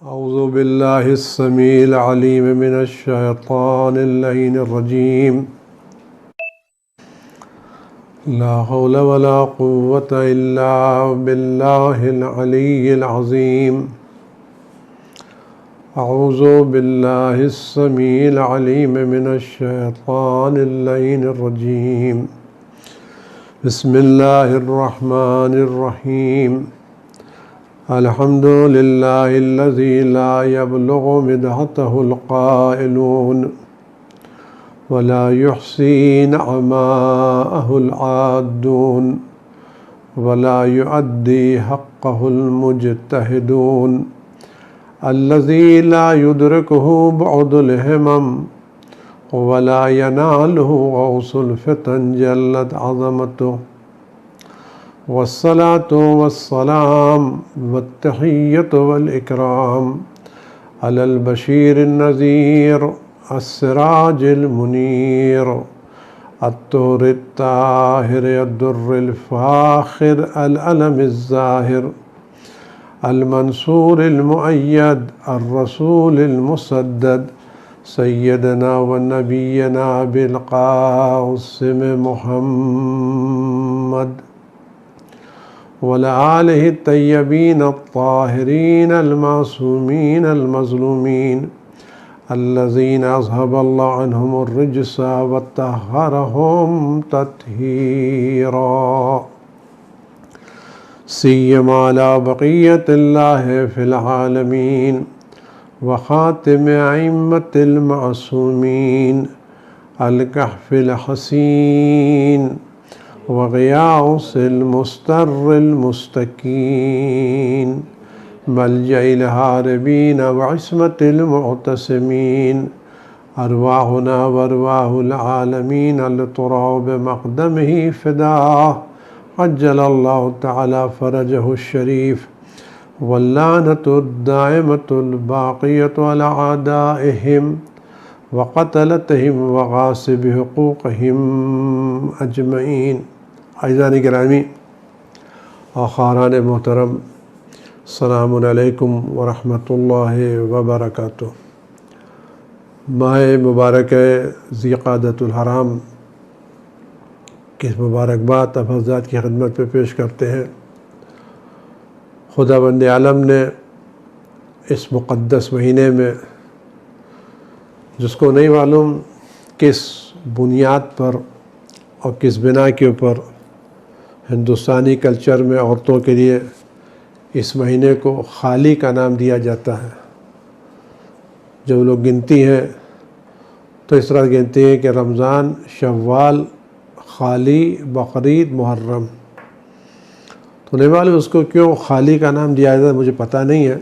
أعوذ بالله السميع العليم من الشيطان اللعين الرجيم. لا حول ولا قوة إلا بالله العلي العظيم. أعوذ بالله السميع العليم من الشيطان اللعين الرجيم. بسم الله الرحمن الرحيم. الحمد لله الذي لا يبلغ مدحته القائلون ولا يحصي نعماءه العادون ولا يؤدي حقه المجتهدون الذي لا يدركه بعد الهمم ولا يناله غوص الفتن جلت عظمته. والصلاة والسلام والتحية والإكرام على البشير النذير السراج المنير الطور الطاهر الدر الفاخر العلم الزاهر المنصور المؤيد الرسول المسدد سيدنا ونبينا بالقاسم محمد وعلى آله الطيبين الطاهرين المعصومين المظلومين الذين أذهب الله عنهم الرجس وطهرهم تطهيرا سيما على بقية الله في العالمين وخاتم أئمة المعصومين الكهف الحسين وغياث المستر المستكين ملجأ الهاربين وعصمة المعتصمين أرواحنا وأرواح العالمين التراب بمقدمه فداه عجل الله تعالى فرجه الشريف. واللعنة الدائمة الباقية على أعدائهم وقتلتهم وغاصب حقوقهم اجمعین. عزیزان گرامی اور خاران محترم، السلام علیکم ورحمۃ اللہ وبرکاتہ. ماہ مبارک ذی قعدۃ الحرام کی مبارکباد آپ حضرات کی خدمت پہ پیش کرتے ہیں. خداوند عالم نے اس مقدس مہینے میں، جس کو نہیں معلوم کس بنیاد پر اور کس بنا کے اوپر ہندوستانی کلچر میں عورتوں کے لیے اس مہینے کو خالی کا نام دیا جاتا ہے. جب لوگ گنتی ہیں تو اس طرح گنتی ہیں کہ رمضان، شوال، خالی، بقرعید، محرم. تو نہیں معلوم اس کو کیوں خالی کا نام دیا جاتا ہے، مجھے پتہ نہیں ہے،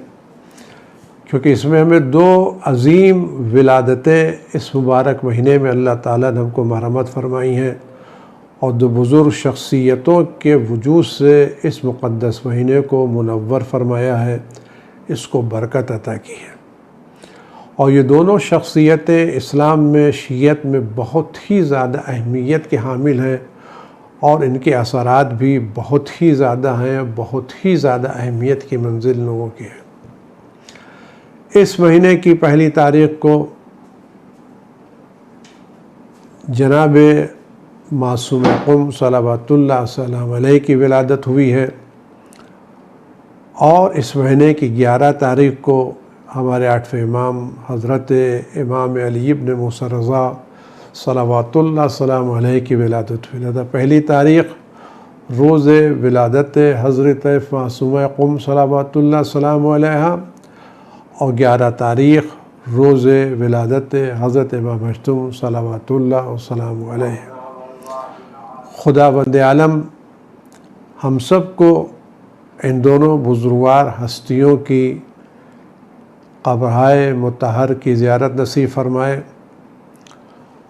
کیونکہ اس میں ہمیں دو عظیم ولادتیں اس مبارک مہینے میں اللہ تعالیٰ نے ہم کو مرحمت فرمائی ہیں، اور دو بزرگ شخصیتوں کے وجود سے اس مقدس مہینے کو منور فرمایا ہے، اس کو برکت عطا کی ہے. اور یہ دونوں شخصیتیں اسلام میں، شیعت میں بہت ہی زیادہ اہمیت کے حامل ہیں، اور ان کے اثرات بھی بہت ہی زیادہ ہیں، بہت ہی زیادہ اہمیت کی منزل لوگوں کے ہیں. اس مہینے کی پہلی تاریخ کو جناب معصوم قم صلوات اللہ السلام علیہ کی ولادت ہوئی ہے، اور اس مہینے کی 11 تاریخ کو ہمارے 8ویں امام حضرت امام علی ابن موسیٰ رضا صلوات اللہ السلام علیہ کی ولادت ہوئی. پہلی تاریخ روز ولادت حضرت معصومہ قم صلوات اللہ السلام علیہ، اور 11 تاریخ روز ولادت حضرت امام مشتم صلوات اللہ السلام علیہ. خداوند عالم ہم سب کو ان دونوں بزرگوار ہستیوں کی قبرہائے مطہر کی زیارت نصیب فرمائے،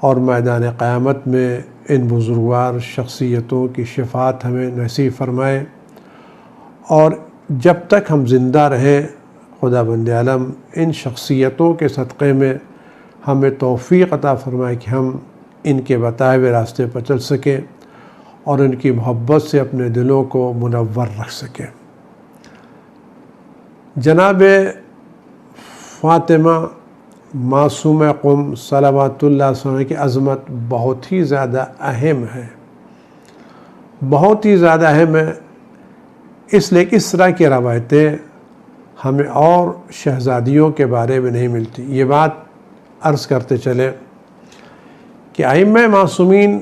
اور میدان قیامت میں ان بزرگوار شخصیتوں کی شفاعت ہمیں نصیب فرمائے. اور جب تک ہم زندہ رہیں خداوند عالم ان شخصیتوں کے صدقے میں ہمیں توفیق عطا فرمائے کہ ہم ان کے بتائے ہوئے راستے پر چل سکیں اور ان کی محبت سے اپنے دلوں کو منور رکھ سکیں. جناب فاطمہ معصوم قم صلوات اللہ علیہ وسلم کی عظمت بہت ہی زیادہ اہم ہے، بہت ہی زیادہ اہم ہے، اس لیے کہ اس طرح کی روایتیں ہمیں اور شہزادیوں کے بارے میں نہیں ملتی۔ یہ بات عرض کرتے چلے کہ ائمہ معصومین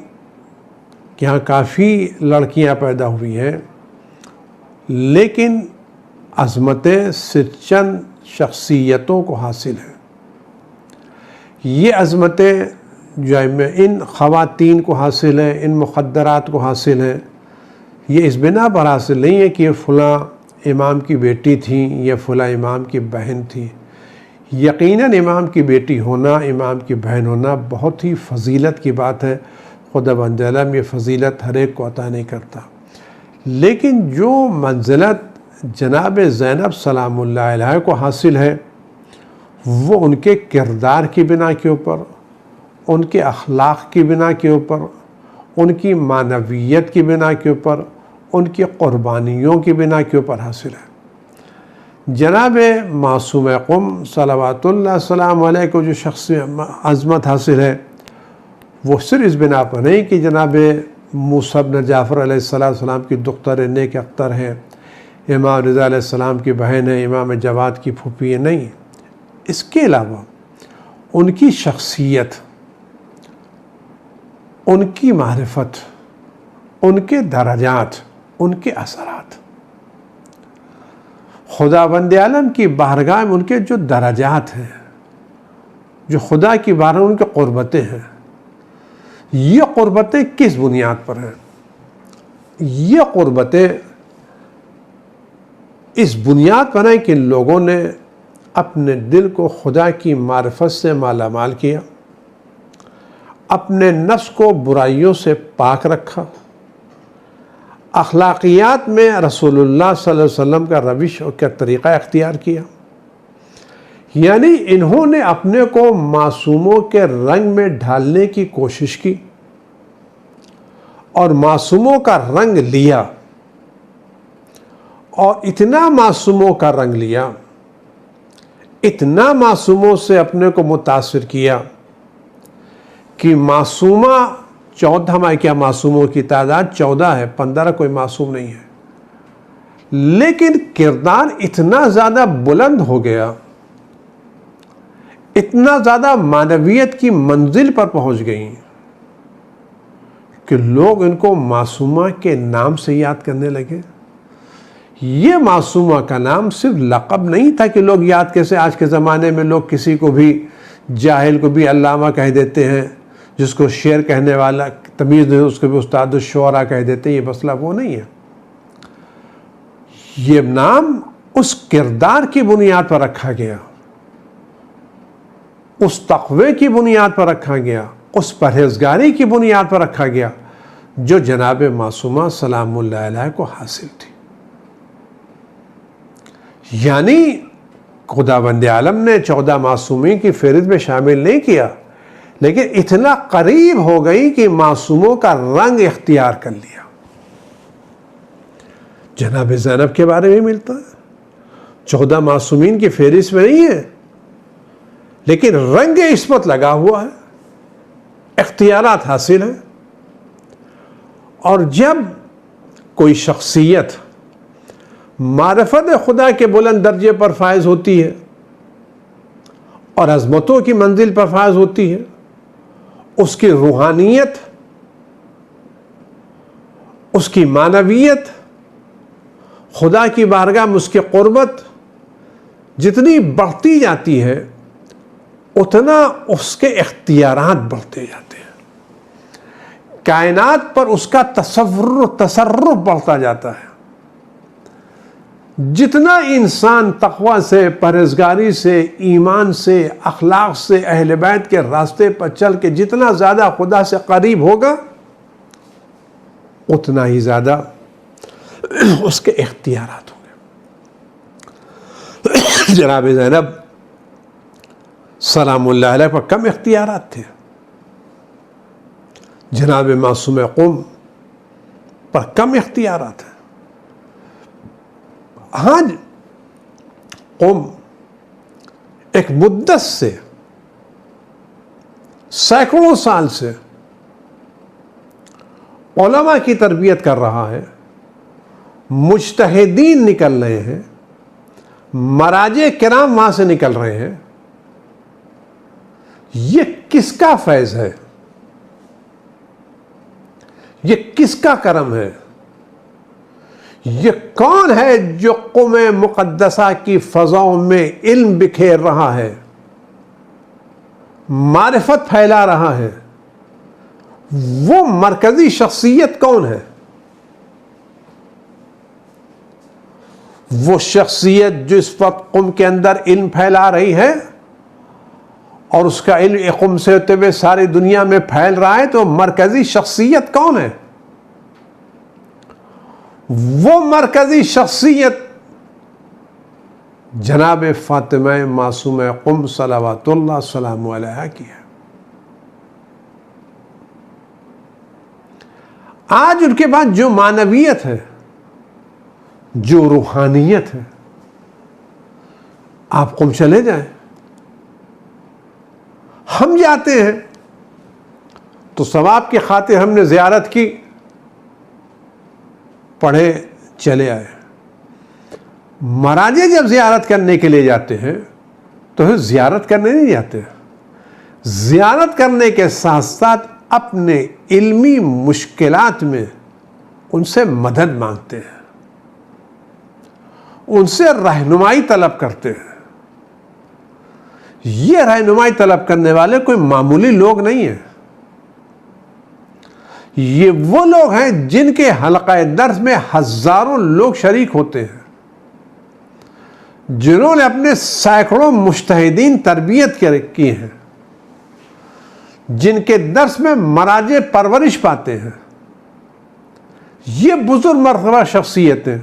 کے یہاں کافی لڑکیاں پیدا ہوئی ہیں، لیکن عظمتیں صرف چند شخصیتوں کو حاصل ہیں۔ یہ عظمتیں جو ان خواتین کو حاصل ہیں، ان مقدرات کو حاصل ہیں، یہ اس بنا پر حاصل نہیں ہے کہ یہ فلاں امام کی بیٹی تھیں یا فلاں امام کی بہن تھی۔ یقیناً امام کی بیٹی ہونا، امام کی بہن ہونا بہت ہی فضیلت کی بات ہے۔ خداوند عالم یہ فضیلت ہر ایک کو عطا نہیں کرتا، لیکن جو منزلت جناب زینب سلام اللہ علیہ کو حاصل ہے وہ ان کے کردار کی بنا کے اوپر، ان کے اخلاق کی بنا کے اوپر، ان کی معنویت کی بنا کے اوپر، ان کی قربانیوں کی بنا کے اوپر حاصل ہے۔ جناب معصوم قم صلوات اللہ السلام علیہ کو جو شخص عظمت حاصل ہے وہ صرف اس بنا پر نہیں کہ جناب موسیٰ بن جعفر علیہ السلام کی دختر نیک اختر ہے، امام رضا علیہ السلام کی بہن ہے، امام جواد کی پھوپھی ہے، نہیں، اس کے علاوہ ان کی شخصیت، ان کی معرفت، ان کے درجات، ان کے اثرات، خداوند عالم کی بارگاہ میں ان کے جو درجات ہیں، جو خدا کی بارگاہ ان کے قربتیں ہیں، یہ قربتیں کس بنیاد پر ہیں؟ یہ قربتیں اس بنیاد پر ہیں کہ لوگوں نے اپنے دل کو خدا کی معرفت سے مالا مال کیا، اپنے نفس کو برائیوں سے پاک رکھا، اخلاقیات میں رسول اللہ صلی اللہ علیہ وسلم کا روش اور کا طریقہ اختیار کیا، یعنی انہوں نے اپنے کو معصوموں کے رنگ میں ڈھالنے کی کوشش کی اور معصوموں کا رنگ لیا، اور اتنا معصوموں کا رنگ لیا، اتنا معصوموں سے اپنے کو متاثر کیا کہ معصومہ 14، ہمارے کیا معصوموں کی تعداد 14 ہے، 15 کوئی معصوم نہیں ہے، لیکن کردار اتنا زیادہ بلند ہو گیا، اتنا زیادہ معنویت کی منزل پر پہنچ گئیں کہ لوگ ان کو معصومہ کے نام سے یاد کرنے لگے۔ یہ معصومہ کا نام صرف لقب نہیں تھا کہ لوگ یاد کیسے آج کے زمانے میں لوگ کسی کو بھی جاہل کو بھی علامہ کہہ دیتے ہیں، جس کو شعر کہنے والا تمیز نہیں اس کو بھی استاد الشعراء کہہ دیتے ہیں، یہ مسئلہ وہ نہیں ہے۔ یہ نام اس کردار کی بنیاد پر رکھا گیا، اس تقوی کی بنیاد پر رکھا گیا، اس پرہیزگاری کی بنیاد پر رکھا گیا جو جناب معصومہ سلام اللہ علیہ کو حاصل تھی۔ یعنی خداوند عالم نے 14 معصومین کی فہرست میں شامل نہیں کیا، لیکن اتنا قریب ہو گئی کہ معصوموں کا رنگ اختیار کر لیا۔ جناب زینب کے بارے میں ملتا ہے، 14 معصومین کی فہرست میں نہیں ہے، لیکن رنگ عصمت لگا ہوا ہے، اختیارات حاصل ہیں۔ اور جب کوئی شخصیت معرفت خدا کے بلند درجے پر فائز ہوتی ہے اور عظمتوں کی منزل پر فائز ہوتی ہے، اس کی روحانیت، اس کی معنویت، خدا کی بارگاہ میں اس کی قربت جتنی بڑھتی جاتی ہے اتنا اس کے اختیارات بڑھتے جاتے ہیں، کائنات پر اس کا تصرف بڑھتا جاتا ہے۔ جتنا انسان تقوی سے، پرہیزگاری سے، ایمان سے، اخلاق سے، اہل بیت کے راستے پر چل کے جتنا زیادہ خدا سے قریب ہوگا اتنا ہی زیادہ اس کے اختیارات ہوں گے۔ جناب زینب سلام اللہ علیہ پر کم اختیارات تھے، جناب معصوم قم پر کم اختیارات ہیں۔ ہاں قم ایک مدت سے، سینکڑوں سال سے علماء کی تربیت کر رہا ہے، مجتہدین نکل رہے ہیں، مراجع کرام وہاں سے نکل رہے ہیں، یہ کس کا فیض ہے؟ یہ کس کا کرم ہے؟ یہ کون ہے جو قم مقدسہ کی فضاؤں میں علم بکھیر رہا ہے، معرفت پھیلا رہا ہے؟ وہ مرکزی شخصیت کون ہے؟ وہ شخصیت جو اس وقت قم کے اندر علم پھیلا رہی ہے اور اس کا علم قم سے ہوتے ہوئے ساری دنیا میں پھیل رہا ہے، تو مرکزی شخصیت کون ہے؟ وہ مرکزی شخصیت جناب فاطمہ معصومہ قم صلوات اللہ سلام علیہا کی ہے۔ آج ان کے بعد جو معنویت ہے، جو روحانیت ہے، آپ قم چلے جائیں، ہم جاتے ہیں تو ثواب کی خاطر ہم نے زیارت کی، پڑھے چلے آئے۔ مراجع جب زیارت کرنے کے لیے جاتے ہیں تو پھر زیارت کرنے نہیں جاتے، زیارت کرنے کے ساتھ ساتھ اپنے علمی مشکلات میں ان سے مدد مانگتے ہیں، ان سے رہنمائی طلب کرتے ہیں۔ یہ رہنمائی طلب کرنے والے کوئی معمولی لوگ نہیں ہیں، یہ وہ لوگ ہیں جن کے حلقہ درس میں ہزاروں لوگ شریک ہوتے ہیں، جنہوں نے اپنے سینکڑوں مجتہدین تربیت کی ہیں، جن کے درس میں مراجع پرورش پاتے ہیں۔ یہ بزرگ مرتبہ شخصیتیں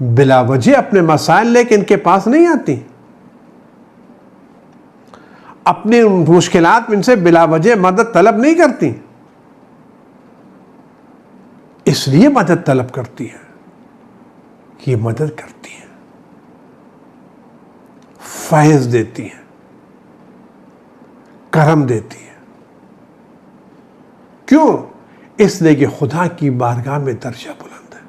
بلا وجہ اپنے مسائل لے کے ان کے پاس نہیں آتی، اپنی مشکلات میں ان سے بلا وجہ مدد طلب نہیں کرتی، اس لیے مدد طلب کرتی ہے کہ یہ مدد کرتی ہے، فیض دیتی ہے، کرم دیتی ہے۔ کیوں؟ اس لیے کہ خدا کی بارگاہ میں درجہ بلند ہے،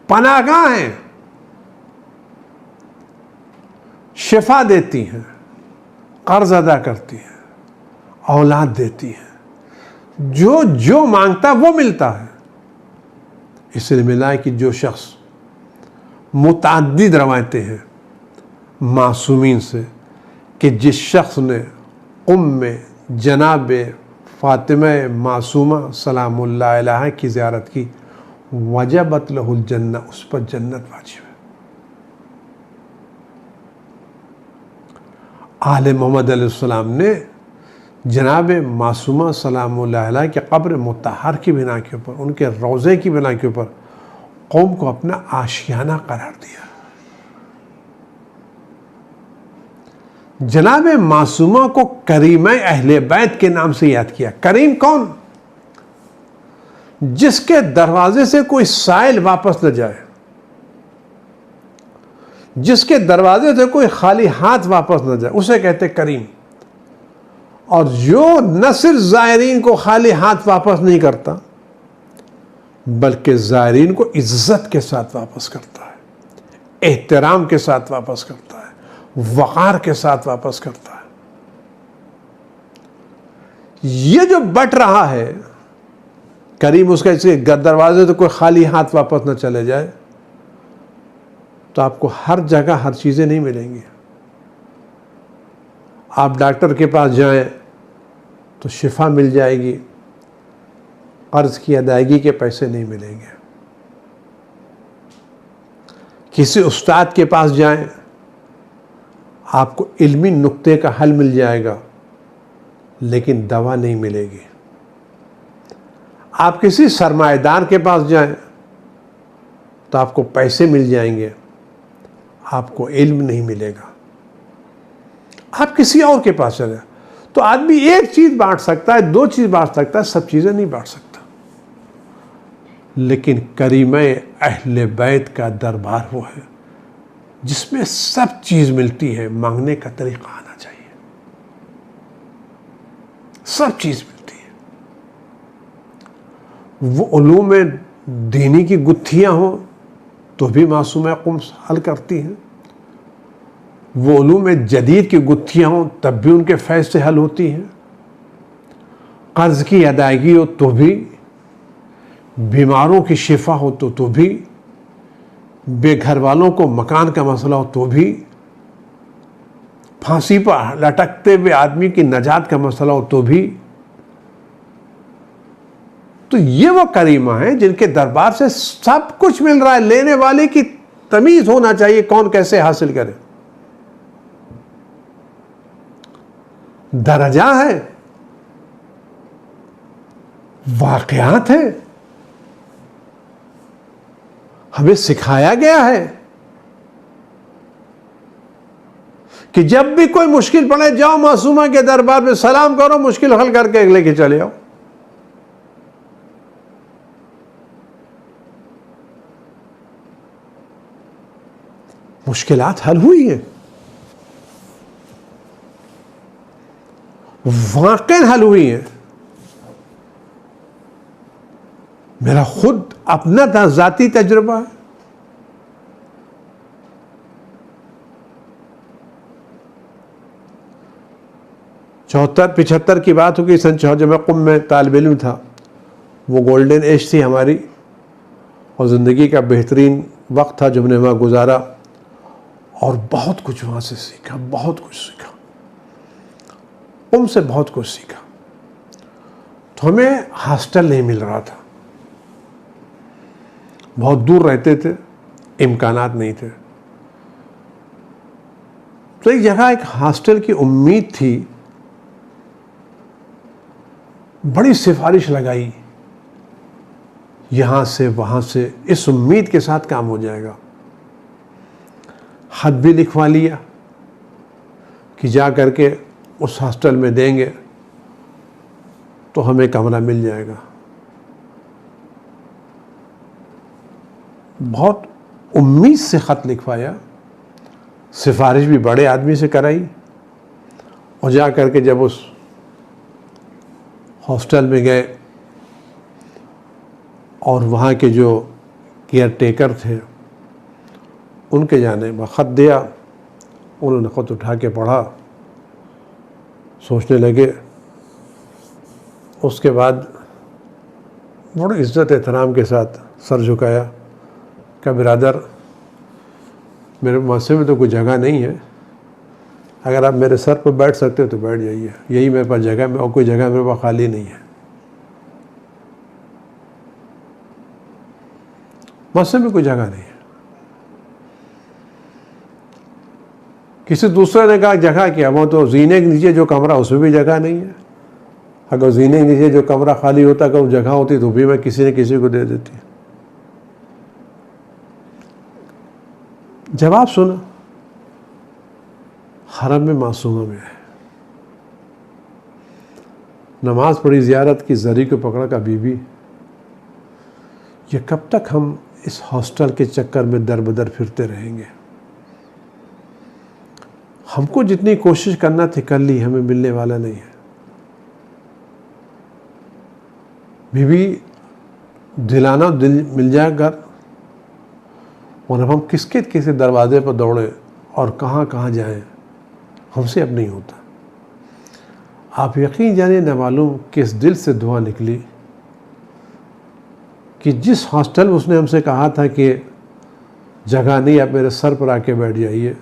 پناہ گاہ ہیں، شفا دیتی ہیں، قرض ادا کرتی ہیں، اولاد دیتی ہیں، جو مانگتا وہ ملتا ہے۔ اس لیے ملا ہے کہ جو شخص متعدد روایتیں ہیں معصومین سے کہ جس شخص نے قم میں جناب فاطمہ معصومہ سلام اللہ علیہا کی زیارت کی، وجبت لہ الجنہ، اس پر جنت واجب ہے۔ آل محمد علیہ السلام نے جناب معصومہ سلام اللہ علیہ کے قبر مطہر کی بنا کے اوپر، ان کے روضے کی بنا کے اوپر قوم کو اپنا آشیانہ قرار دیا۔ جناب معصومہ کو کریمہ اہل بیت کے نام سے یاد کیا۔ کریم کون؟ جس کے دروازے سے کوئی سائل واپس نہ جائے، جس کے دروازے سے کوئی خالی ہاتھ واپس نہ جائے، اسے کہتے کریم۔ اور جو نہ صرف زائرین کو خالی ہاتھ واپس نہیں کرتا بلکہ زائرین کو عزت کے ساتھ واپس کرتا ہے، احترام کے ساتھ واپس کرتا ہے، وقار کے ساتھ واپس کرتا ہے۔ یہ جو بٹ رہا ہے کریم، اس کا اس کے دروازے سے کوئی خالی ہاتھ واپس نہ چلے جائے، تو آپ کو ہر جگہ ہر چیزیں نہیں ملیں گی۔ آپ ڈاکٹر کے پاس جائیں تو شفا مل جائے گی، قرض کی ادائیگی کے پیسے نہیں ملیں گے۔ کسی استاد کے پاس جائیں، آپ کو علمی نقطے کا حل مل جائے گا لیکن دوا نہیں ملے گی۔ آپ کسی سرمایہ دار کے پاس جائیں تو آپ کو پیسے مل جائیں گے، آپ کو علم نہیں ملے گا۔ آپ کسی اور کے پاس چلیں تو آدمی ایک چیز بانٹ سکتا ہے، دو چیز بانٹ سکتا ہے، سب چیزیں نہیں بانٹ سکتا۔ لیکن کریمہ اہل بیت کا دربار وہ ہے جس میں سب چیز ملتی ہے. مانگنے کا طریقہ آنا چاہیے. سب چیز ملتی ہے. وہ علوم دینی کی گتھیاں ہوں تو بھی معصومہ قم حل کرتی ہیں. وہ علوم جدید کی گتھیاں ہوں تب بھی ان کے فیض سے حل ہوتی ہیں. قرض کی ادائیگی ہو تو بھی، بیماروں کی شفا ہو تو بھی، بے گھر والوں کو مکان کا مسئلہ ہو تو بھی، پھانسی پر لٹکتے ہوئے آدمی کی نجات کا مسئلہ ہو تو بھی. تو یہ وہ کریمہ ہیں جن کے دربار سے سب کچھ مل رہا ہے. لینے والے کی تمیز ہونا چاہیے کون کیسے حاصل کرے. درجہ ہے، واقعات ہیں، ہمیں سکھایا گیا ہے کہ جب بھی کوئی مشکل پڑے جاؤ معصومہ کے دربار میں سلام کرو، مشکل حل کر کے لے کے چلے آؤ. مشکلات حل ہوئی ہیں، واقعی حل ہوئی ہیں. میرا خود اپنا ذاتی تجربہ ہے. چوہتر 75 کی بات ہوگی. سن 4 جب میں قم میں طالب علم تھا، وہ گولڈن ایج تھی ہماری اور زندگی کا بہترین وقت تھا جو ہم نے وہاں گزارا، اور بہت کچھ وہاں سے سیکھا. بہت کچھ سیکھا، قم سے بہت کچھ سیکھا. تو ہمیں ہاسٹل نہیں مل رہا تھا، بہت دور رہتے تھے، امکانات نہیں تھے. تو ایک جگہ ایک ہاسٹل کی امید تھی. بڑی سفارش لگائی یہاں سے وہاں سے، اس امید کے ساتھ کام ہو جائے گا. خط بھی لکھوا لیا کہ جا کر کے اس ہاسٹل میں دیں گے تو ہمیں کمرہ مل جائے گا. بہت امید سے خط لکھوایا، سفارش بھی بڑے آدمی سے کرائی، اور جا کر کے جب اس ہاسٹل میں گئے اور وہاں کے جو کیئر ٹیکر تھے ان کے جانب خط دیا. انہوں نے خط اٹھا کے پڑھا، سوچنے لگے. اس کے بعد بڑی عزت احترام کے ساتھ سر جھکایا کہ برادر، میرے معاشرے میں تو کوئی جگہ نہیں ہے، اگر آپ میرے سر پر بیٹھ سکتے ہو تو بیٹھ جائیے، یہی میرے پاس جگہ میں، اور کوئی جگہ میرے پاس خالی نہیں ہے. معاشرے میں کوئی جگہ نہیں ہے. کسی دوسرے نے کہا جگہ کیا، وہ تو زینے کے نیچے جو کمرہ اس میں بھی جگہ نہیں ہے. اگر زینے کے نیچے جو کمرہ خالی ہوتا، اگر وہ جگہ ہوتی تو بھی میں کسی نہ کسی کو دے دیتی. جواب سنا، حرم میں معصومہ میں ہے. نماز پڑھی، زیارت کی، زری کو پکڑا کا بی بی، یہ کب تک ہم اس ہاسٹل کے چکر میں در بدر پھرتے رہیں گے؟ ہم کو جتنی کوشش کرنا تھی کر لی، ہمیں ملنے والا نہیں ہے. بی بی دلانا دل مل جائے گھر، اور اب ہم کس کے دروازے پر دوڑیں اور کہاں کہاں جائیں، ہم سے اب نہیں ہوتا. آپ یقین جانیں نہ معلوم کس دل سے دعا نکلی کہ جس ہاسٹل میں اس نے ہم سے کہا تھا کہ جگہ نہیں، آپ میرے سر پر آ کے بیٹھ جائیے،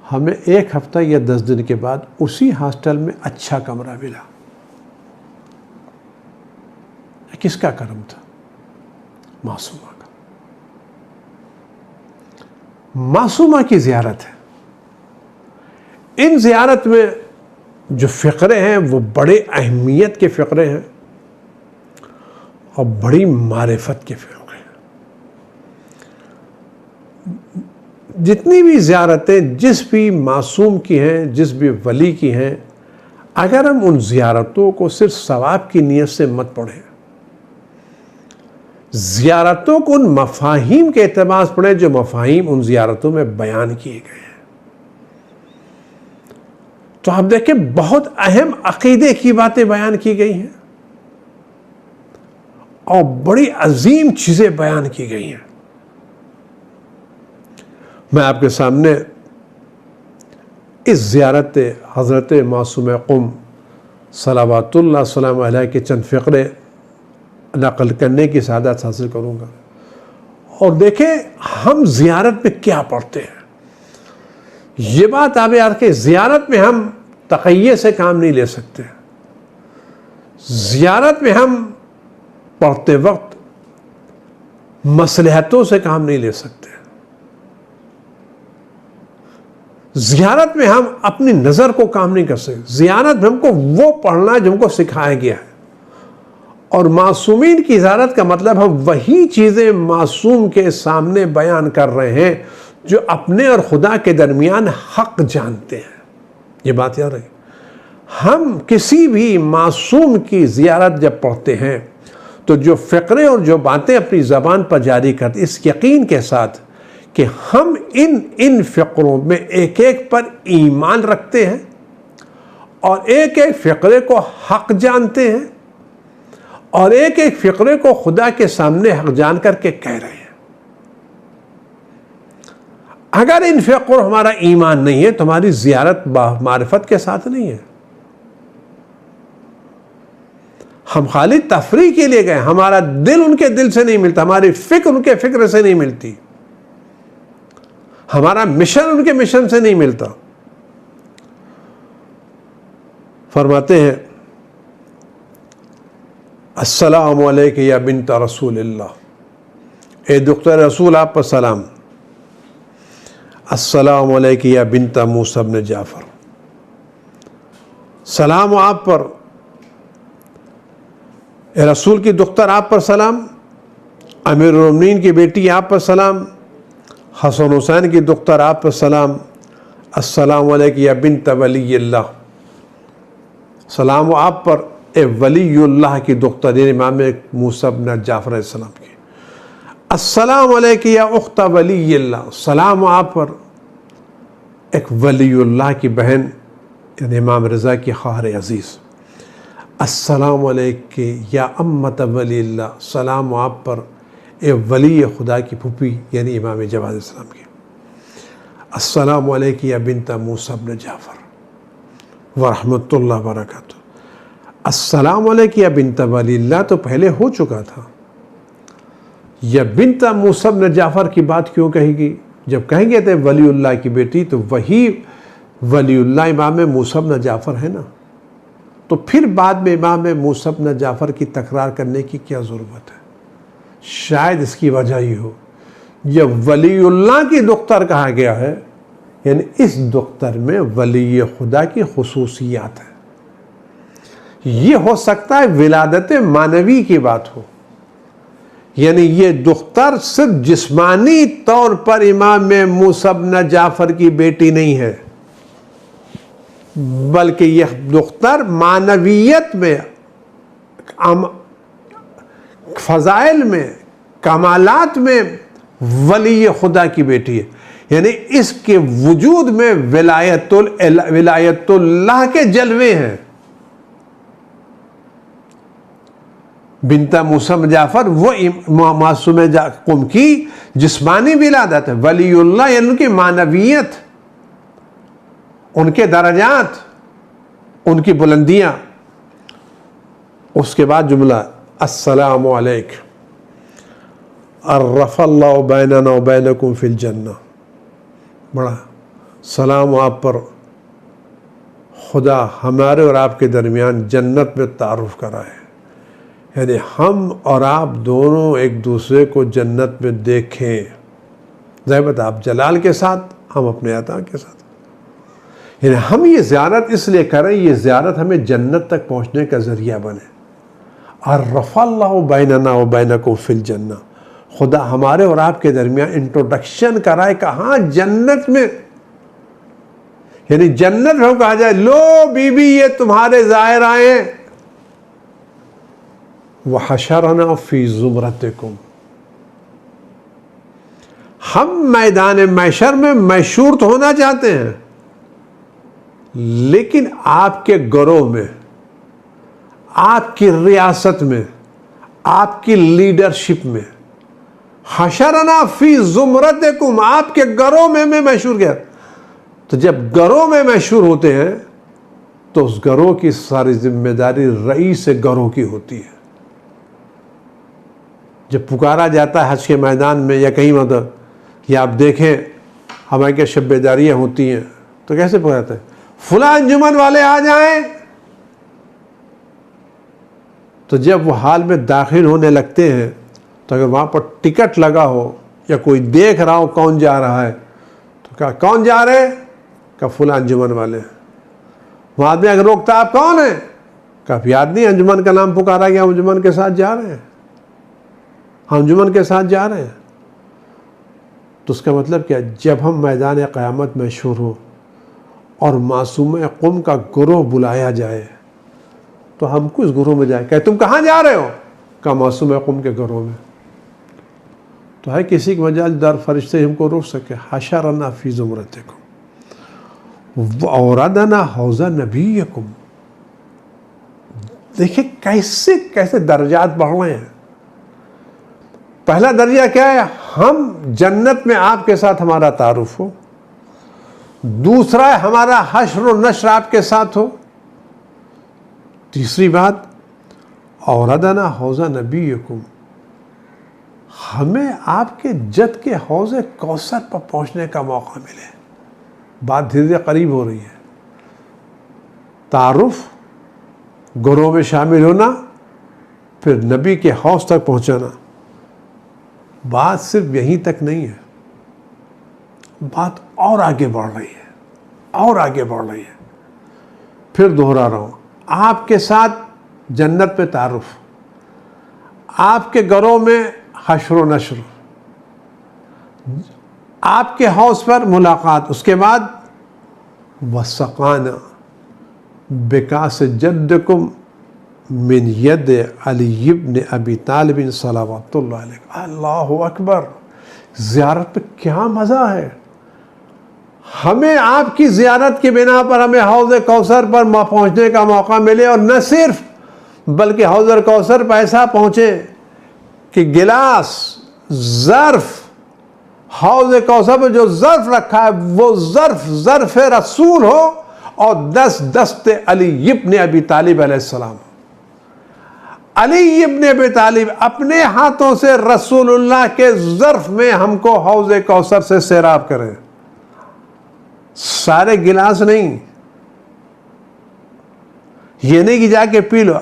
ہمیں 1 ہفتہ یا 10 دن کے بعد اسی ہاسٹل میں اچھا کمرہ ملا. کس کا کرم تھا؟ معصومہ کا. معصومہ کی زیارت ہے. ان زیارت میں جو فقرے ہیں وہ بڑے اہمیت کے فقرے ہیں اور بڑی معرفت کے فقرے ہیں. جتنی بھی زیارتیں جس بھی معصوم کی ہیں، جس بھی ولی کی ہیں، اگر ہم ان زیارتوں کو صرف ثواب کی نیت سے مت پڑھیں، زیارتوں کو ان مفاہیم کے اعتبار سے پڑھیں جو مفاہیم ان زیارتوں میں بیان کیے گئے ہیں. تو آپ دیکھیں بہت اہم عقیدے کی باتیں بیان کی گئی ہیں اور بڑی عظیم چیزیں بیان کی گئی ہیں. میں آپ کے سامنے اس زیارت حضرت معصوم قم صلوات اللہ وسلم علیہ کے چند فقرے نقل کرنے کی سعادت حاصل کروں گا. اور دیکھیں ہم زیارت میں کیا پڑھتے ہیں. یہ بات آپ یاد رکھیں، زیارت میں ہم تقیے سے کام نہیں لے سکتے. زیارت میں ہم پڑھتے وقت مصلحتوں سے کام نہیں لے سکتے. زیارت میں ہم اپنی نظر کو کام نہیں کر سکتے. زیارت میں ہم کو وہ پڑھنا ہے جو ہم کو سکھایا گیا ہے. اور معصومین کی زیارت کا مطلب ہم وہی چیزیں معصوم کے سامنے بیان کر رہے ہیں جو اپنے اور خدا کے درمیان حق جانتے ہیں. یہ بات یاد رکھیں. ہم کسی بھی معصوم کی زیارت جب پڑھتے ہیں تو جو فقرے اور جو باتیں اپنی زبان پر جاری کرتے اس یقین کے ساتھ کہ ہم ان فقروں میں ایک ایک پر ایمان رکھتے ہیں اور ایک ایک فقرے کو حق جانتے ہیں اور ایک ایک فقرے کو خدا کے سامنے حق جان کر کے کہہ رہے ہیں. اگر ان فقروں ہمارا ایمان نہیں ہے تو ہماری زیارت معرفت کے ساتھ نہیں ہے. ہم خالی تفریح کے لیے گئے، ہمارا دل ان کے دل سے نہیں ملتا، ہماری فکر ان کے فکر سے نہیں ملتی، ہمارا مشن ان کے مشن سے نہیں ملتا. فرماتے ہیں السلام علیکم یا بنت رسول اللہ، اے دختر رسول آپ پر سلام. السلام علیکم یا بنت موسیٰ بن جعفر، سلام آپ پر اے رسول کی دختر آپ پر سلام، امیر المومنین کی بیٹی آپ پر سلام، حسن حسین کی دختر آپ پر سلام. السلام علیکم یا بنت ولی اللہ، سلام آپ پر اے ولی اللہ کی دختر یعنی امام موسیٰ بن جعفر علیہ السلام کی. السلام علیکم یا اخت ولی اللہ، سلام آپ پر ایک ولی اللہ کی بہن یعنی امام رضا کی خواہر عزیز. السلام علیکم یا امت ولی اللہ، سلام آپ پر اے ولی خدا کی پھوپھی یعنی امام جواد علیہ السلام کی. السلام علیکم یا بنت موسیٰ بن جعفر ورحمۃ اللہ وبرکاتہ. السلام علیکم یا بنت ولی اللہ تو پہلے ہو چکا تھا، یا بنت موسیٰ بن جعفر کی بات کیوں کہے گی؟ جب کہیں گے تھے ولی اللہ کی بیٹی تو وہی ولی اللہ امام موسیٰ بن جعفر ہے نا، تو پھر بعد میں امام موسیٰ بن جعفر کی تکرار کرنے کی کیا ضرورت ہے؟ شاید اس کی وجہ یہ ہو یہ ولی اللہ کی دختر کہا گیا ہے یعنی اس دختر میں ولی خدا کی خصوصیات ہیں. یہ ہو سکتا ہے ولادت معنوی کی بات ہو، یعنی یہ دختر صرف جسمانی طور پر امام موسیٰ بن جعفر کی بیٹی نہیں ہے، بلکہ یہ دختر معنویت میں، فضائل میں، کمالات میں ولی خدا کی بیٹی ہے. یعنی اس کے وجود میں ولایت اللہ کے جلوے ہیں. بنت موسیٰ بن جعفر وہ معصوم قم کی جسمانی ولادت ہے، ولی اللہ یعنی ان کی معنویت، ان کے درجات، ان کی بلندیاں. اس کے بعد جملہ السلام علیکم عرف اللہ بیننا و بینکم فی الجنہ، بڑا سلام آپ پر، خدا ہمارے اور آپ کے درمیان جنت میں تعارف کرائے. یعنی ہم اور آپ دونوں ایک دوسرے کو جنت میں دیکھیں، ظاہر آپ جلال کے ساتھ، ہم اپنے عطا کے ساتھ. یعنی ہم یہ زیارت اس لیے کریں، یہ زیارت ہمیں جنت تک پہنچنے کا ذریعہ بنے. عرف اللہ بیننا و بینکم فی الجنہ، خدا ہمارے اور آپ کے درمیان انٹروڈکشن کرائے. کہاں؟ جنت میں. یعنی جنت میں کہا جائے لو بی بی یہ تمہارے زائر آئے. وحشرنا فی زمرتکم، ہم میدان محشر میں مشہور تو ہونا چاہتے ہیں، لیکن آپ کے گروہ میں، آپ کی ریاست میں، آپ کی لیڈرشپ میں، حشرنا فی زمرتکم، آپ کے گروہ میں مشہور گیا. تو جب گروہ میں مشہور ہوتے ہیں تو اس گروہ کی ساری ذمہ داری رئیس گروہ کی ہوتی ہے. جب پکارا جاتا ہے حج کے میدان میں یا کہیں مطلب، یا آپ دیکھیں ہمارے کے شب بیداریاں ہوتی ہیں تو کیسے پکارتے ہیں، فلاں انجمن والے آ جائیں. تو جب وہ حال میں داخل ہونے لگتے ہیں تو اگر وہاں پر ٹکٹ لگا ہو یا کوئی دیکھ رہا ہو کون جا رہا ہے تو کہا کون جا رہے ہیں، کہا فلاں انجمن والے. وہاں آدمی اگر روکتا آپ کون ہیں، کہا یاد نہیں انجمن کا نام پکارا گیا، انجمن کے ساتھ جا رہے ہیں، ہم انجمن کے ساتھ جا رہے ہیں. تو اس کا مطلب کیا، جب ہم میدان قیامت میں مشہور ہو اور معصوم قوم کا گروہ بلایا جائے تو ہم کس گروہ میں جائیں، کہ تم کہاں جا رہے ہو، کہ معصوم قوم کے گروہ میں. تو ہے کسی کی مجال در فرشتے ہم کو روک سکے. حشرنا فی زمرتکم وأوردنا حوض نبیکم. دیکھیں کیسے کیسے درجات بڑھ رہے ہیں. پہلا درجہ کیا ہے، ہم جنت میں آپ کے ساتھ ہمارا تعارف ہو. دوسرا ہے ہمارا حشر و نشر آپ کے ساتھ ہو. تیسری بات، اوردنا حوض نبیکم، ہمیں آپ کے جد کے حوض کوثر پر پہنچنے کا موقع ملے. بات دھیرے دھیرے قریب ہو رہی ہے. تعارف، گروہ میں شامل ہونا، پھر نبی کے حوض تک پہنچانا. بات صرف یہیں تک نہیں ہے، بات اور آگے بڑھ رہی ہے، اور آگے بڑھ رہی ہے. پھر دوہرا رہا ہوں، آپ کے ساتھ جنت میں تعارف، آپ کے گھروں میں حشر و نشر، آپ کے حوض پر ملاقات. اس کے بعد وَسَقَانَا بِكَاسِ جَدِّكُمْ من ید علی ابن ابی طالب صلوات اللہ علیہ. اللہ اکبر، زیارت پہ کیا مزہ ہے. ہمیں آپ کی زیارت کی بنا پر ہمیں حوض کوثر پر پہنچنے کا موقع ملے، اور نہ صرف بلکہ حوض کوثر پہ ایسا پہنچے کہ گلاس، ظرف، حوض کوثر پہ جو ظرف رکھا ہے وہ ظرف رسول ہو، اور دست علی ابن ابی طالب علیہ السلام. علی ابن ابی طالب اپنے ہاتھوں سے رسول اللہ کے ظرف میں ہم کو حوض کوثر سے سیراب کریں. سارے گلاس نہیں، یہ نہیں کہ جا کے پی لو.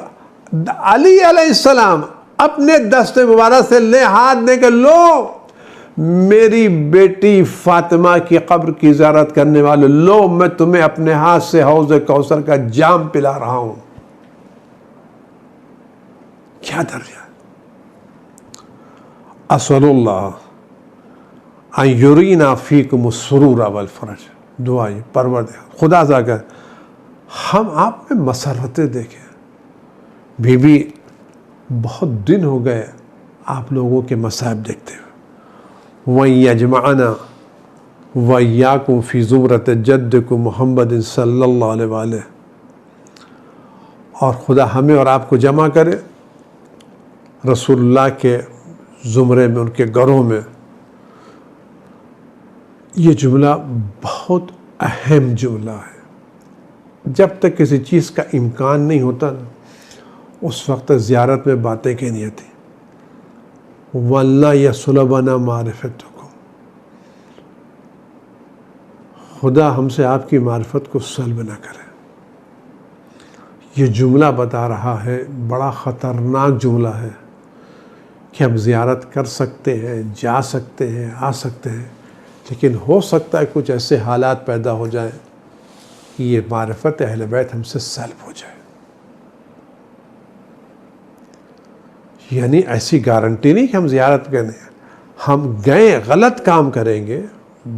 علی علیہ السلام اپنے دست مبارک سے لے ہاتھ دے کے، لو میری بیٹی فاطمہ کی قبر کی زیارت کرنے والے، لو میں تمہیں اپنے ہاتھ سے حوض کوثر کا جام پلا رہا ہوں. کیا درجہ. اسأل اللہ ان یرینا فیکم السرور والفرج. دعا یہ پروردگار خدا سے کر ہم آپ میں مسرتیں دیکھیں. بی بی بہت دن ہو گئے آپ لوگوں کے مصائب دیکھتے ہوئے. وَيَجْمَعَنَا وَإِيَّاكُمْ فِي زُمْرَةِ جَدِّكُمْ محمد صلی اللہ علیہ وآلہ. اور خدا ہمیں اور آپ کو جمع کرے رسول اللہ کے زمرے میں، ان کے گھروں میں. یہ جملہ بہت اہم جملہ ہے. جب تک کسی چیز کا امکان نہیں ہوتا نا، اس وقت زیارت میں باتیں کہنی ہوتی. وَاللَّهَ يَسْلُبَنَا مَعْرِفَتُكُمْ. خدا ہم سے آپ کی معرفت کو سلب نہ کرے. یہ جملہ بتا رہا ہے، بڑا خطرناک جملہ ہے کہ ہم زیارت کر سکتے ہیں، جا سکتے ہیں، آ سکتے ہیں، لیکن ہو سکتا ہے کچھ ایسے حالات پیدا ہو جائیں کہ یہ معرفت اہل بیت ہم سے سلب ہو جائے. یعنی ایسی گارنٹی نہیں کہ ہم زیارت کریں، ہم گئے غلط کام کریں گے،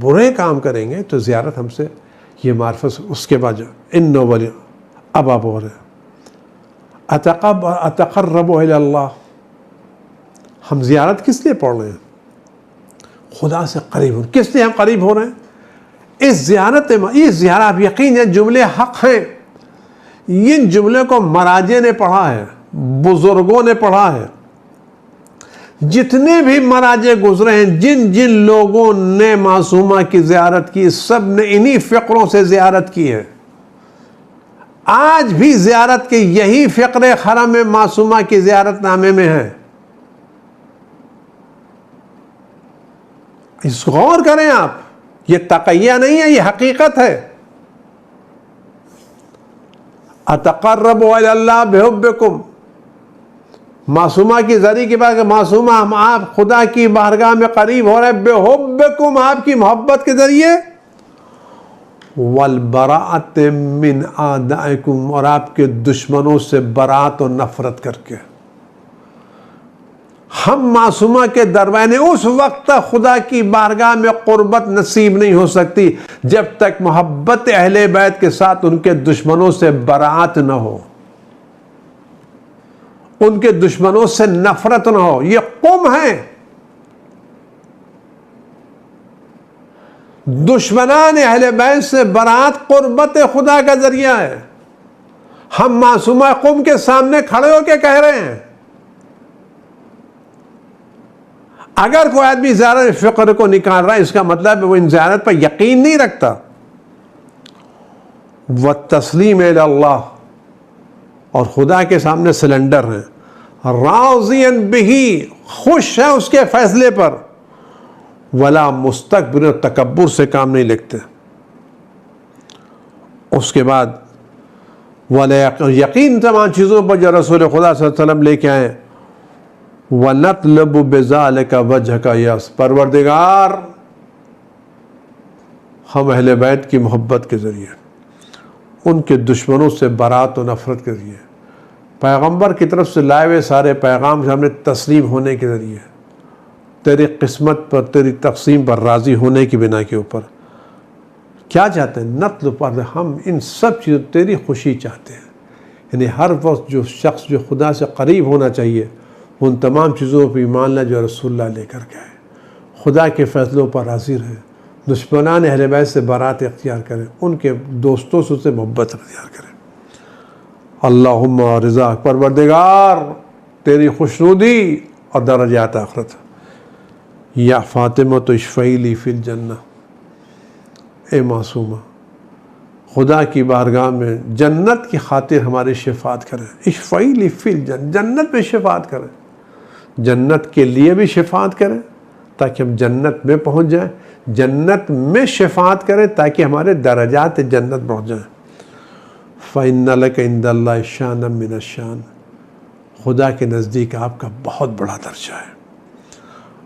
برے کام کریں گے تو زیارت ہم سے یہ معرفت. اس کے بعد ان ولی اب آپ ہو رہے اتقرب الی اللہ. ہم زیارت کس لیے پڑھ رہے ہیں؟ خدا سے قریب ہو. کس لیے ہم قریب ہو رہے ہیں؟ اس زیارت آپ یقین ہے جملے حق ہیں. ان جملے کو مراجع نے پڑھا ہے، بزرگوں نے پڑھا ہے. جتنے بھی مراجع گزرے ہیں، جن جن لوگوں نے معصومہ کی زیارت کی، سب نے انہی فقروں سے زیارت کی ہے. آج بھی زیارت کے یہی فقرے حرم معصومہ کی زیارت نامے میں ہیں. اس غور کریں آپ، یہ تقیہ نہیں ہے، یہ حقیقت ہے. اتقرب الی اللہ بحبکم، معصومہ کی ذریعے کی بات کہ معصومہ ہم آپ خدا کی بارگاہ میں قریب ہو رہے ہیں بحبکم، آپ کی محبت کے ذریعے، والبراءۃ من اعدائکم، اور آپ کے دشمنوں سے برات و نفرت کر کے. ہم معصومہ کے درمیان اس وقت تک خدا کی بارگاہ میں قربت نصیب نہیں ہو سکتی جب تک محبت اہل بیت کے ساتھ ان کے دشمنوں سے براعت نہ ہو، ان کے دشمنوں سے نفرت نہ ہو. یہ قم ہے. دشمنان اہل بیت سے براعت قربت خدا کا ذریعہ ہے. ہم معصومہ قم کے سامنے کھڑے ہو کے کہہ رہے ہیں. اگر کوئی آدمی زیارت فقر کو نکال رہا ہے، اس کا مطلب وہ ان زیارت پر یقین نہیں رکھتا. والتسلیم الی اللہ، اور خدا کے سامنے سلنڈر ہیں. راضیا بہ، خوش ہے اس کے فیصلے پر. ولا مستکبر، تکبر سے کام نہیں لکھتے. اس کے بعد ولا یقین تمام چیزوں پر جو رسول خدا صلی اللہ علیہ وسلم لے کے آئے. وَنَطْلُبُ بِذَلِكَ وَجْهَكَ یَس، پروردگار ہم اہل بیت کی محبت کے ذریعے، ان کے دشمنوں سے برات و نفرت کے ذریعے، پیغمبر کی طرف سے لائے ہوئے سارے پیغام سے ہم نے تسلیم ہونے کے ذریعے، تیری قسمت پر، تیری تقسیم پر راضی ہونے کی بنا کے اوپر کیا چاہتے ہیں؟ نطلب، ہم ان سب چیزوں تیری خوشی چاہتے ہیں. یعنی ہر وقت جو شخص جو خدا سے قریب ہونا چاہیے ان تمام چیزوں پر ایمان لائے جو رسول اللہ لے کر کے آئے. خدا کے فیصلوں پر راضی رہے، دشمنان اہل بیت سے برات اختیار کریں، ان کے دوستوں سے محبت اختیار کریں. اللہم رضا، پروردگار تیری خوشنودی اور درجات آخرت. یا فاطمہ تو اشفعی لی فی الجنہ، اے معصومہ خدا کی بارگاہ میں جنت کی خاطر ہماری شفاعت کریں. اشفعی لی فی الجنہ، جنت میں شفاعت کریں، جنت کے لیے بھی شفاعت کریں تاکہ ہم جنت میں پہنچ جائیں، جنت میں شفاعت کریں تاکہ ہمارے درجات جنت پہنچ جائیں. فَإِنَّ لَكَ عِندَ اللَّهِ شَانًا مِّنَ الشَّانِ، خدا کے نزدیک آپ کا بہت بڑا درجہ ہے.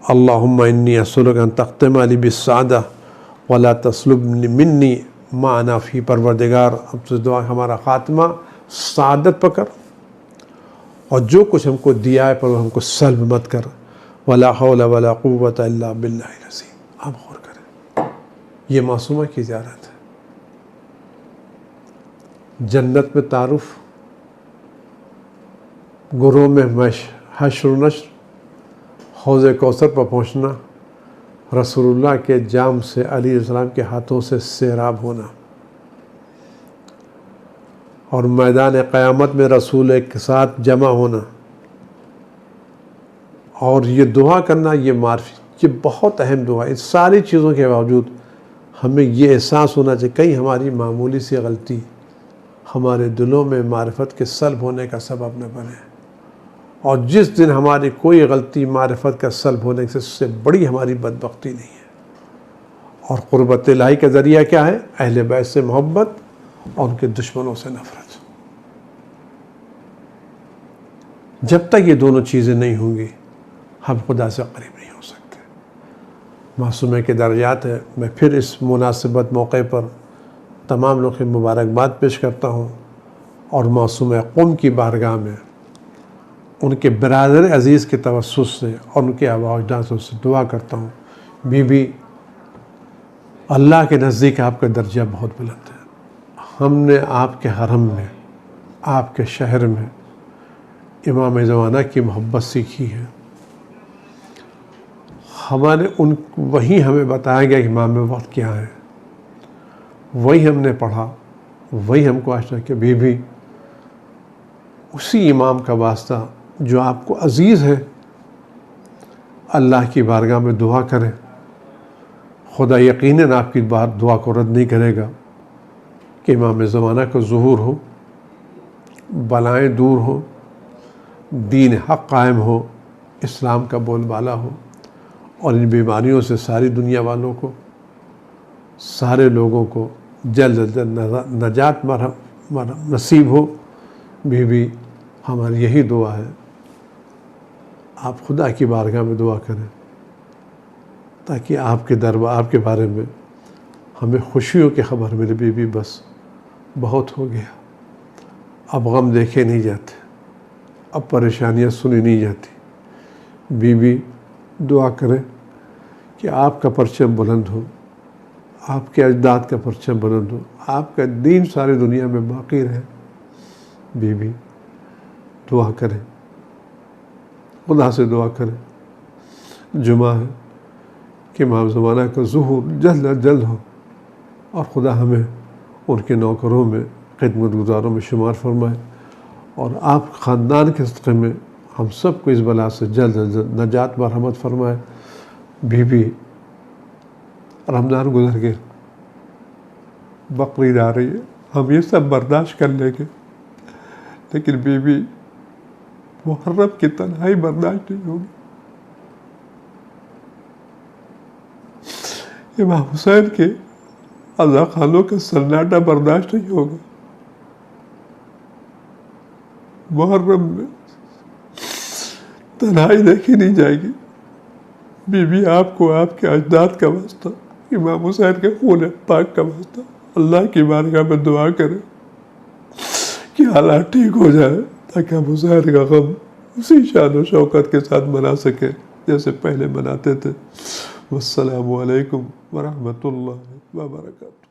اللہم انی اسألک ان تختم لی بالسعادہ ولا تسلب منی ما انا فی، پروردگار اب سے دعا ہمارا خاتمہ سعادت پکڑ، اور جو کچھ ہم کو دیا ہے پر ہم کو سلب مت کر. ولا حول ولا قوت الا باللہ العظیم. آپ غور کریں، یہ معصومہ کی زیارت ہے. جنت میں تعارف، گروہ میں حشر و نشر، حوض کوثر پر پہنچنا، رسول اللہ کے جام سے علی علیہ السلام کے ہاتھوں سے سیراب ہونا، اور میدان قیامت میں رسول کے ساتھ جمع ہونا، اور یہ دعا کرنا، یہ معرفت، یہ بہت اہم دعا ہے. اس ساری چیزوں کے باوجود ہمیں یہ احساس ہونا چاہیے کہیں ہماری معمولی سی غلطی ہمارے دلوں میں معرفت کے سلب ہونے کا سبب نہ بنے. اور جس دن ہماری کوئی غلطی معرفت کا سلب ہونے سے بڑی ہماری بدبختی نہیں ہے. اور قربت الہی کا ذریعہ کیا ہے؟ اہل بیت سے محبت اور ان کے دشمنوں سے نفرت. جب تک یہ دونوں چیزیں نہیں ہوں گی ہم خدا سے قریب نہیں ہو سکتے. معصومہ کے درجات ہے. میں پھر اس مناسبت موقع پر تمام لوگوں کی مبارکباد پیش کرتا ہوں، اور معصومہ قم کی بارگاہ میں ان کے برادر عزیز کے توسط سے اور ان کے آباء و اجداد سے دعا کرتا ہوں، بی بی اللہ کے نزدیک آپ کا درجہ بہت بلند ہے. ہم نے آپ کے حرم میں، آپ کے شہر میں امام زمانہ کی محبت سیکھی ہے. ہمارے وہی ہمیں بتایا گیا کہ امام وقت کیا ہے، وہی ہم نے پڑھا، وہی ہم کو آشنا کہ بھی اسی امام کا واسطہ جو آپ کو عزیز ہے اللہ کی بارگاہ میں دعا کریں، خدا یقیناً آپ کی دعا کو رد نہیں کرے گا کہ امام زمانہ کا ظہور ہو، بلائیں دور ہو، دین حق قائم ہو، اسلام کا بول بالا ہو، اور ان بیماریوں سے ساری دنیا والوں کو، سارے لوگوں کو جلد از جلد نجات نصیب ہو۔ بھی ہماری یہی دعا ہے، آپ خدا کی بارگاہ میں دعا کریں تاکہ آپ کے دربار، آپ کے بارے میں ہمیں خوشیوں کی خبر ملے۔ بھی بس بہت ہو گیا، اب غم دیکھے نہیں جاتے، اب پریشانیاں سنی نہیں جاتی۔ بھی دعا کریں کہ آپ کا پرچم بلند ہو، آپ کے اجداد کا پرچم بلند ہو، آپ کا دین ساری دنیا میں باقی رہے۔ بھی دعا کریں، خدا سے دعا کریں، جمعہ ہے کہ امام زمانہ کا ظہور جلد از جلد ہو، اور خدا ہمیں ان کے نوکروں میں، خدمت گزاروں میں شمار فرمائے، اور آپ خاندان کے صدقے میں ہم سب کو اس بلا سے جلد از جلد نجات مرحمت فرمائے۔ بھی رمضان گزر گئے، بقرعید آ رہی ہے، ہم یہ سب برداشت کر لیں گے، لیکن بھی محرم کی تنہائی برداشت نہیں ہوگی، امام حسین کے عزا خانوں کا سناٹا برداشت نہیں ہوگا۔ محرم میں تنہائی دیکھی نہیں جائے گی۔ بھی آپ کو آپ کے اجداد کا واسطہ، امام حسین کے خون پاک کا واسطہ اللہ کی بارگاہ میں دعا کریں کہ حالات ٹھیک ہو جائے، تاکہ ہم حسین کا غم اسی شان و شوکت کے ساتھ منا سکیں جیسے پہلے مناتے تھے۔ والسلام علیکم ورحمۃ اللہ وبرکاتہ۔